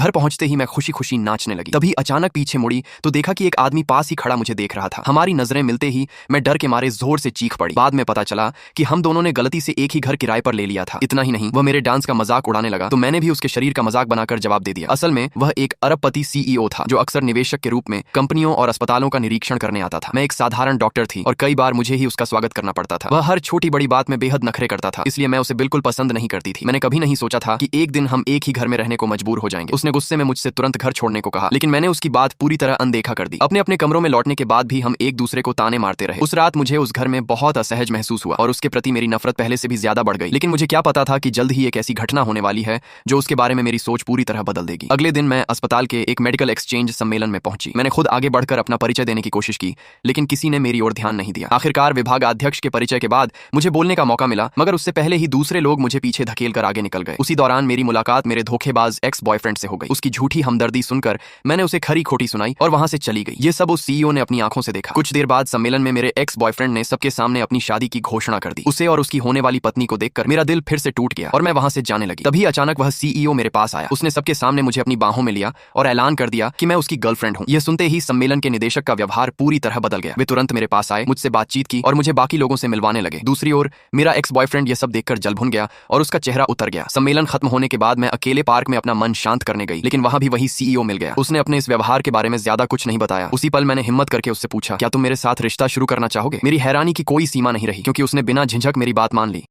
घर पहुंचते ही मैं खुशी खुशी नाचने लगी। तभी अचानक पीछे मुड़ी तो देखा कि एक आदमी पास ही खड़ा मुझे देख रहा था। हमारी नजरें मिलते ही मैं डर के मारे जोर से चीख पड़ी। बाद में पता चला कि हम दोनों ने गलती से एक ही घर किराए पर ले लिया था। इतना ही नहीं, वह मेरे डांस का मजाक उड़ाने लगा तो मैंने भी उसके शरीर का मजाक बनाकर जवाब दे दिया। असल में वह एक अरबपति सीईओ था जो अक्सर निवेशक के रूप में कंपनियों और अस्पतालों का निरीक्षण करने आता था। मैं एक साधारण डॉक्टर थी और कई बार मुझे ही उसका स्वागत करना पड़ता था। वह हर छोटी बड़ी बात में बेहद नखरे करता था, इसलिए मैं उसे बिल्कुल पसंद नहीं करती थी। मैंने कभी नहीं सोचा था कि एक दिन हम एक ही घर में रहने को मजबूर हो जाएंगे। उसने गुस्से में मुझसे तुरंत घर छोड़ने को कहा, लेकिन मैंने उसकी बात पूरी तरह अनदेखा कर दी। अपने अपने कमरों में लौटने के बाद भी हम एक दूसरे को ताने मारते रहे। उस रात मुझे उस घर में बहुत असहज महसूस हुआ और उसके प्रति मेरी नफरत पहले से भी ज्यादा बढ़ गई। लेकिन मुझे क्या पता था कि जल्द ही एक ऐसी घटना होने वाली है जो उसके बारे में मेरी सोच पूरी तरह बदल देगी। अगले दिन मैं अस्पताल के एक मेडिकल एक्सचेंज सम्मेलन में पहुंची। मैंने खुद आगे बढ़कर अपना परिचय देने की कोशिश की, लेकिन किसी ने मेरी ओर ध्यान नहीं दिया। आखिरकार विभागाध्यक्ष के परिचय के बाद मुझे बोलने का मौका मिला, मगर उससे पहले ही दूसरे लोग मुझे पीछे धकेल कर आगे निकल गए। उसी दौरान मेरी मुलाकात मेरे धोखेबाज एक्स बॉयफ्रेंड से हो गई। उसकी झूठी हमदर्दी सुनकर मैंने उसे खरी खोटी सुनाई और वहां से चली गई। ये सब उस सीईओ ने अपनी आंखों से देखा। कुछ देर बाद सम्मेलन में मेरे एक्स बॉयफ्रेंड ने सबके सामने अपनी शादी की घोषणा कर दी। उसे और उसकी होने वाली पत्नी को देखकर मेरा दिल फिर से टूट गया और मैं वहां से जाने लगी। तभी अचानक वह सीईओ मेरे पास आया। उसने सबके सामने मुझे अपनी बाहों में लिया और ऐलान कर दिया कि मैं उसकी गर्लफ्रेंड हूं। यह सुनते ही सम्मेलन के निदेशक का व्यवहार पूरी तरह बदल गया। वे तुरंत मेरे पास आए, मुझसे बातचीत की और मुझे बाकी लोगों से मिलवाने लगे। दूसरी ओर मेरा एक्स बॉयफ्रेंड यह सब देखकर जल भुन गया और उसका चेहरा उतर गया। सम्मेलन खत्म होने के बाद मैं अकेले पार्क में अपना मन शांत करने गई, लेकिन वहां भी वही सीईओ मिल गया। उसने अपने इस व्यवहार के बारे में ज्यादा कुछ नहीं बताया। उसी पल मैंने हिम्मत करके उससे पूछा, क्या तुम मेरे साथ रिश्ता शुरू करना चाहोगे? मेरी हैरानी की कोई सीमा नहीं रही, क्योंकि उसने बिना झिझक मेरी बात मान ली।